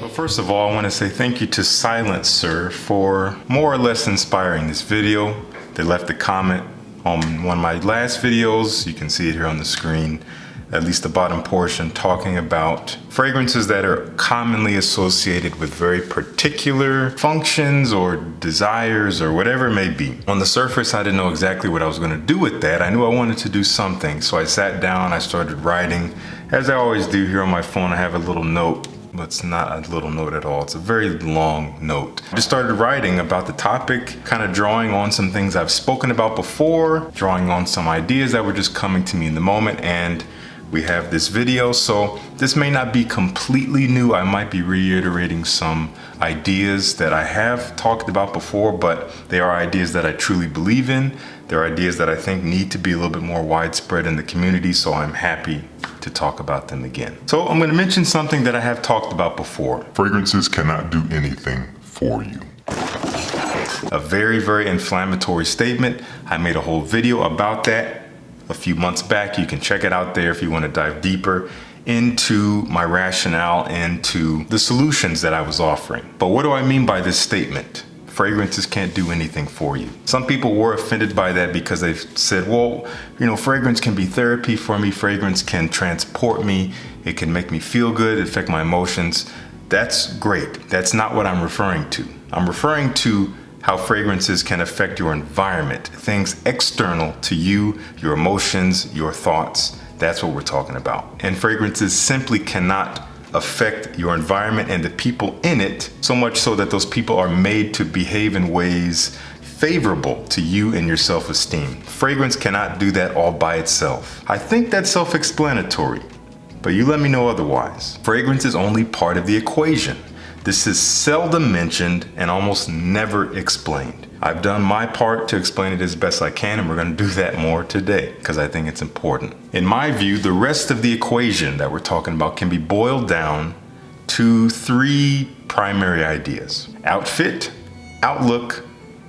So first of all, I want to say thank you to Silent Sir for more or less inspiring this video. They left a comment on one of my last videos. You can see it here on the screen, at least the bottom portion, talking about fragrances that are commonly associated with very particular functions or desires or whatever it may be. On the surface, I didn't know exactly what I was going to do with that. I knew I wanted to do something, so I sat down, I started writing. As I always do here on my phone, I have a little note. But it's not a little note at all. It's a very long note. I just started writing about the topic, kind of drawing on some things I've spoken about before, drawing on some ideas that were just coming to me in the moment, and we have this video. So this may not be completely new. I might be reiterating some ideas that I have talked about before, but they are ideas that I truly believe in. They're ideas that I think need to be a little bit more widespread in the community, so I'm happy to talk about them again. So I'm going to mention something that I have talked about before. Fragrances cannot do anything for you. A very, very inflammatory statement. I made a whole video about that a few months back. You can check it out there if you want to dive deeper into my rationale, into the solutions that I was offering. But what do I mean by this statement? Fragrances can't do anything for you. Some people were offended by that because they've said, well, you know, fragrance can be therapy for me. Fragrance can transport me. It can make me feel good, affect my emotions. That's great. That's not what I'm referring to. I'm referring to how fragrances can affect your environment, things external to you, your emotions, your thoughts. That's what we're talking about. And fragrances simply cannot affect your environment and the people in it, so much so that those people are made to behave in ways favorable to you and your self-esteem. Fragrance cannot do that all by itself. I think that's self-explanatory, but you let me know otherwise. Fragrance is only part of the equation. This is seldom mentioned and almost never explained. I've done my part to explain it as best I can, and we're going to do that more today because I think it's important. In my view, the rest of the equation that we're talking about can be boiled down to three primary ideas: outfit, outlook,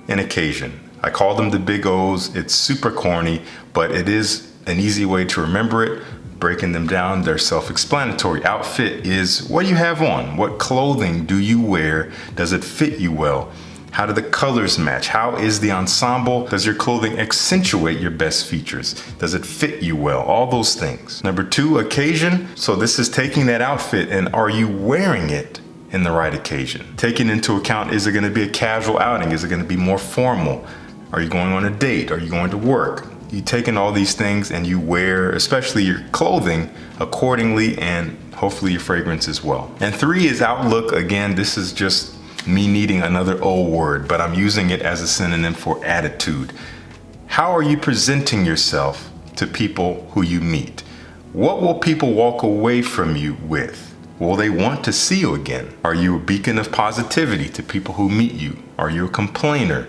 and occasion. I call them the big O's. It's super corny, but it is an easy way to remember it. Breaking them down, they're self-explanatory. Outfit is what you have on. What clothing do you wear? Does it fit you well? How do the colors match? How is the ensemble? Does your clothing accentuate your best features? Does it fit you well? All those things. Number two, occasion. So this is taking that outfit and are you wearing it in the right occasion? Taking into account, is it going to be a casual outing? Is it going to be more formal? Are you going on a date? Are you going to work? You take in all these things and you wear, especially your clothing, accordingly, and hopefully your fragrance as well. And three is outlook. Again, this is just me needing another O word, but I'm using it as a synonym for attitude. How are you presenting yourself to people who you meet? What will people walk away from you with? Will they want to see you again? Are you a beacon of positivity to people who meet you? Are you a complainer?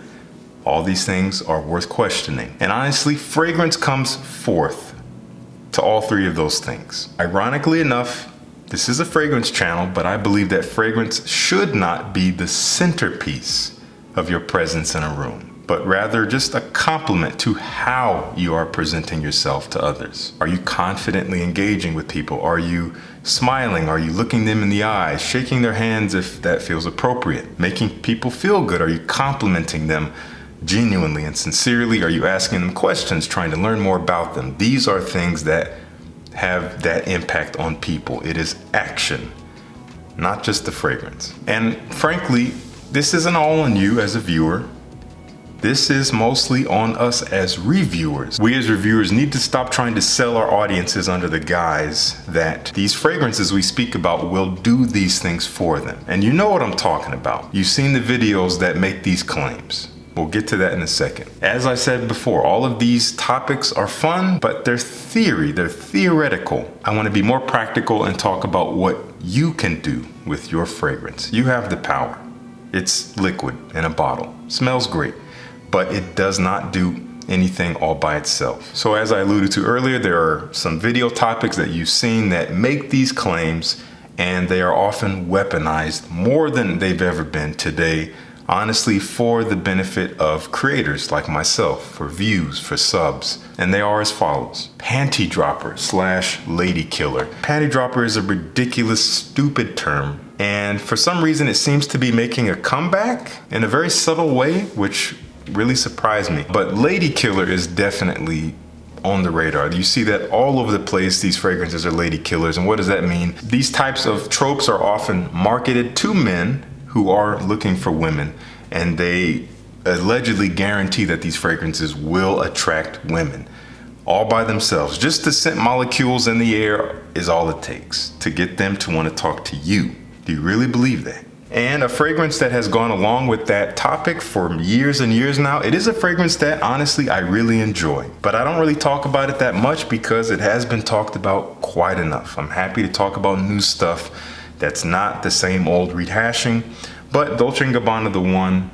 All these things are worth questioning. And honestly, fragrance comes fourth to all three of those things. Ironically enough, this is a fragrance channel, but I believe that fragrance should not be the centerpiece of your presence in a room, but rather just a complement to how you are presenting yourself to others. Are you confidently engaging with people? Are you smiling? Are you looking them in the eyes, shaking their hands if that feels appropriate, making people feel good? Are you complimenting them genuinely and sincerely? Are you asking them questions, trying to learn more about them? These are things that have that impact on people. It is action, not just the fragrance. And frankly, this isn't all on you as a viewer. This is mostly on us as reviewers. We as reviewers need to stop trying to sell our audiences under the guise that these fragrances we speak about will do these things for them. And you know what I'm talking about. You've seen the videos that make these claims. We'll get to that in a second. As I said before, all of these topics are fun, but they're theory, they're theoretical. I want to be more practical and talk about what you can do with your fragrance. You have the power. It's liquid in a bottle. Smells great, but it does not do anything all by itself. So as I alluded to earlier, there are some video topics that you've seen that make these claims, and they are often weaponized more than they've ever been today, honestly, for the benefit of creators like myself, for views, for subs. And they are as follows: panty dropper / lady killer. Panty dropper is a ridiculous, stupid term And for some reason, it seems to be making a comeback in a very subtle way, which really surprised me. But lady killer is definitely on the radar. You see that all over the place. These fragrances are lady killers. And what does that mean? These types of tropes are often marketed to men who are looking for women, and they allegedly guarantee that these fragrances will attract women all by themselves. Just the scent molecules in the air is all it takes to get them to want to talk to you. Do you really believe that? And a fragrance that has gone along with that topic for years and years now, it is a fragrance that honestly I really enjoy. But I don't really talk about it that much because it has been talked about quite enough. I'm happy to talk about new stuff that's not the same old rehashing. But Dolce & Gabbana The One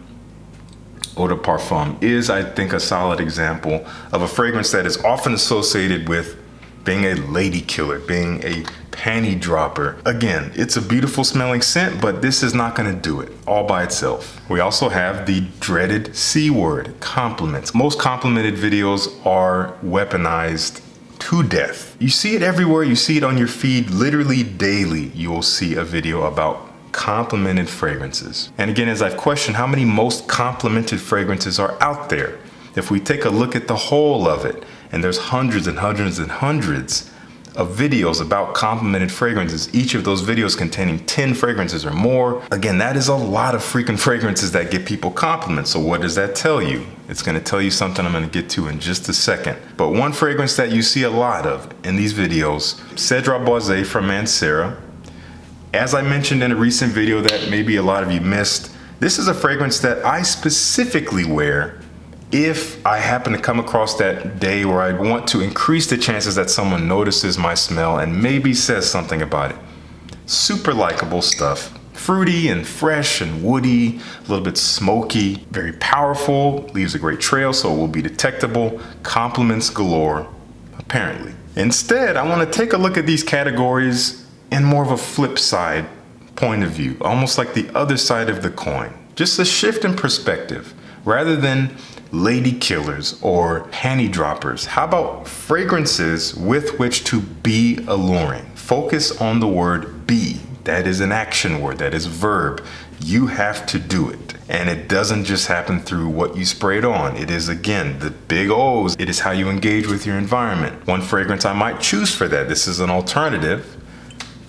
Eau de Parfum is, I think, a solid example of a fragrance that is often associated with being a lady killer, being a panty dropper. Again, it's a beautiful smelling scent, but this is not gonna do it all by itself. We also have the dreaded C word, compliments. Most complimented videos are weaponized to death. You see it everywhere. You see it on your feed literally daily. You will see a video about complimented fragrances. And again, as I've questioned how many most complimented fragrances are out there, if we take a look at the whole of it, and there's hundreds and hundreds and hundreds of videos about complimented fragrances, each of those videos containing 10 fragrances or more. Again, that is a lot of freaking fragrances that get people compliments. So what does that tell you? It's gonna tell you something I'm gonna get to in just a second. But one fragrance that you see a lot of in these videos, Cedra Boisé from Mancera. As I mentioned in a recent video that maybe a lot of you missed, this is a fragrance that I specifically wear if I happen to come across that day where I want to increase the chances that someone notices my smell and maybe says something about it. Super likable stuff. Fruity and fresh and woody, a little bit smoky, very powerful, leaves a great trail so it will be detectable. Compliments galore, apparently. Instead, I want to take a look at these categories in more of a flip side point of view, almost like the other side of the coin. Just a shift in perspective. Rather than lady killers or panty droppers, how about fragrances with which to be alluring? Focus on the word be. That is an action word, that is a verb. You have to do it. And it doesn't just happen through what you sprayed on. It is, again, the big O's. It is how you engage with your environment. One fragrance I might choose for that, this is an alternative,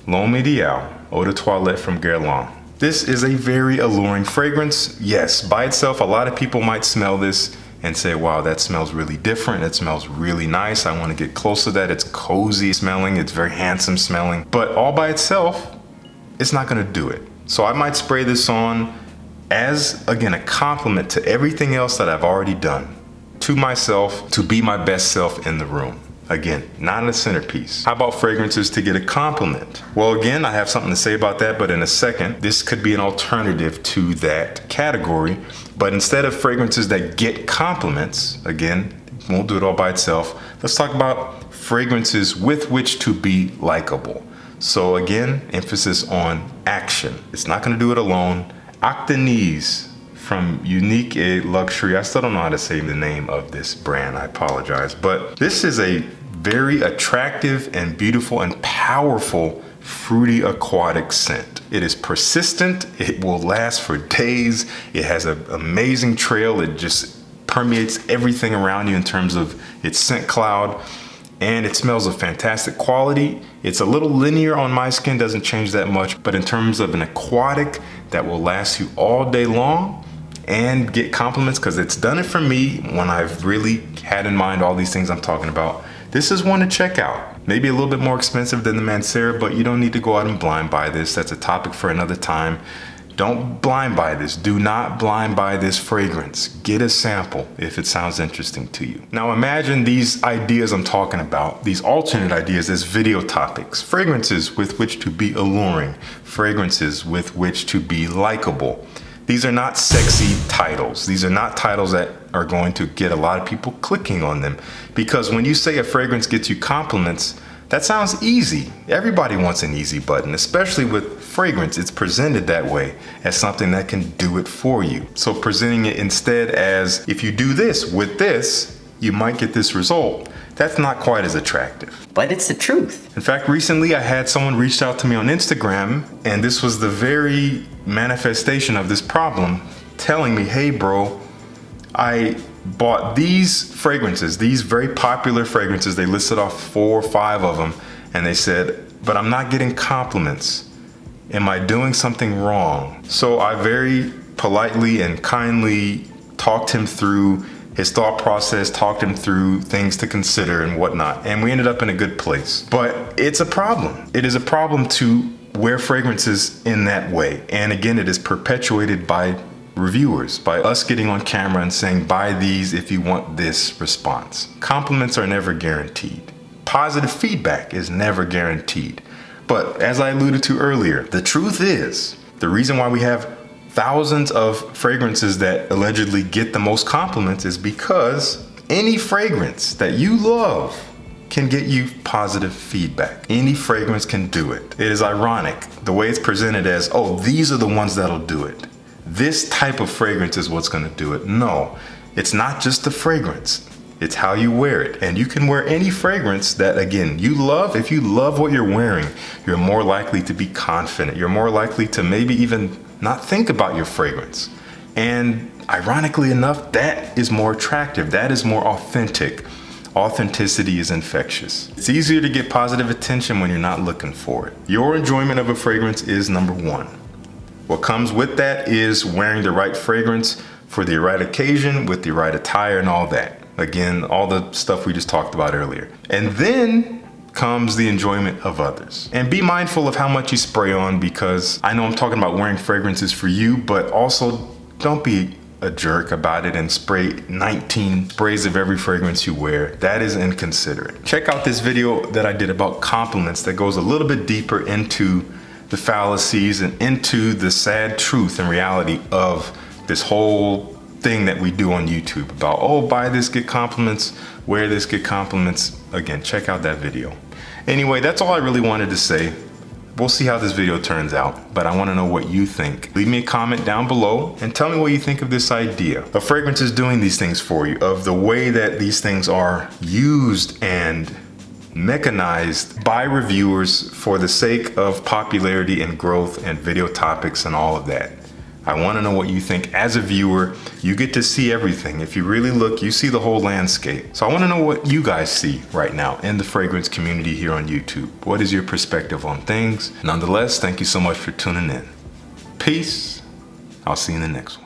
L'Homme Ideal, Eau de Toilette from Guerlain. This is a very alluring fragrance. Yes, by itself, a lot of people might smell this and say, wow, that smells really different. It smells really nice. I want to get close to that. It's cozy smelling. It's very handsome smelling. But all by itself, it's not going to do it. So I might spray this on as, again, a compliment to everything else that I've already done to myself to be my best self in the room. Again, not a centerpiece. How about fragrances to get a compliment? Well, again, I have something to say about that, but in a second. This could be an alternative to that category. But instead of fragrances that get compliments, again, won't do it all by itself. Let's talk about fragrances with which to be likable. So again, emphasis on action. It's not gonna do it alone. Octanise from Unique et Luxury. I still don't know how to say the name of this brand, I apologize. But this is a very attractive and beautiful and powerful fruity aquatic scent. It is persistent, it will last for days. It has an amazing trail. It just permeates everything around you in terms of its scent cloud. And it smells of fantastic quality. It's a little linear on my skin, doesn't change that much, but in terms of an aquatic that will last you all day long and get compliments, because it's done it for me when I've really had in mind all these things I'm talking about. This is one to check out. Maybe a little bit more expensive than the Mancera, but you don't need to go out and blind buy this. That's a topic for another time. Don't blind buy this. Do not blind buy this fragrance. Get a sample if it sounds interesting to you. Now imagine these ideas I'm talking about, these alternate ideas as video topics. Fragrances with which to be alluring. Fragrances with which to be likable. These are not sexy titles. These are not titles that are going to get a lot of people clicking on them. Because when you say a fragrance gets you compliments, that sounds easy. Everybody wants an easy button, especially with fragrance. It's presented that way as something that can do it for you. So presenting it instead as, if you do this with this, you might get this result. that's not quite as attractive. But it's the truth. In fact, recently I had someone reach out to me on Instagram, and this was the very manifestation of this problem, telling me, hey bro, I bought these fragrances, these very popular fragrances. They listed off 4 or 5 of them, and they said, but I'm not getting compliments. Am I doing something wrong? So I very politely and kindly talked him through his thought process, talked him through things to consider and whatnot, and we ended up in a good place. But it's a problem. It is a problem to wear fragrances in that way. And again, it is perpetuated by reviewers, by us getting on camera and saying, buy these if you want this response. Compliments are never guaranteed. Positive feedback is never guaranteed. But as I alluded to earlier, the truth is, the reason why we have thousands of fragrances that allegedly get the most compliments is because any fragrance that you love can get you positive feedback. Any fragrance can do it. It is ironic the way it's presented as, oh, these are the ones that'll do it. This type of fragrance is what's gonna do it. No, it's not just the fragrance. It's how you wear it. And you can wear any fragrance that, again, you love. If you love what you're wearing, you're more likely to be confident. You're more likely to maybe even not think about your fragrance. And ironically enough, that is more attractive. That is more authentic. Authenticity is infectious. It's easier to get positive attention when you're not looking for it. Your enjoyment of a fragrance is number 1. What comes with that is wearing the right fragrance for the right occasion with the right attire and all that. Again, all the stuff we just talked about earlier. And then comes the enjoyment of others. And be mindful of how much you spray on, because I know I'm talking about wearing fragrances for you, but also don't be a jerk about it and spray 19 sprays of every fragrance you wear. That is inconsiderate. Check out this video that I did about compliments that goes a little bit deeper into the fallacies and into the sad truth and reality of this whole thing that we do on YouTube about, oh, buy this, get compliments, wear this, get compliments. Again, check out that video. Anyway, that's all I really wanted to say. We'll see how this video turns out, but I want to know what you think. Leave me a comment down below and tell me what you think of this idea of fragrances doing these things for you, of the way that these things are used and mechanized by reviewers for the sake of popularity and growth and video topics and all of that. I want to know what you think. As a viewer, you get to see everything. If you really look, you see the whole landscape. So I want to know what you guys see right now in the fragrance community here on YouTube. What is your perspective on things? Nonetheless, thank you so much for tuning in. Peace. I'll see you in the next one.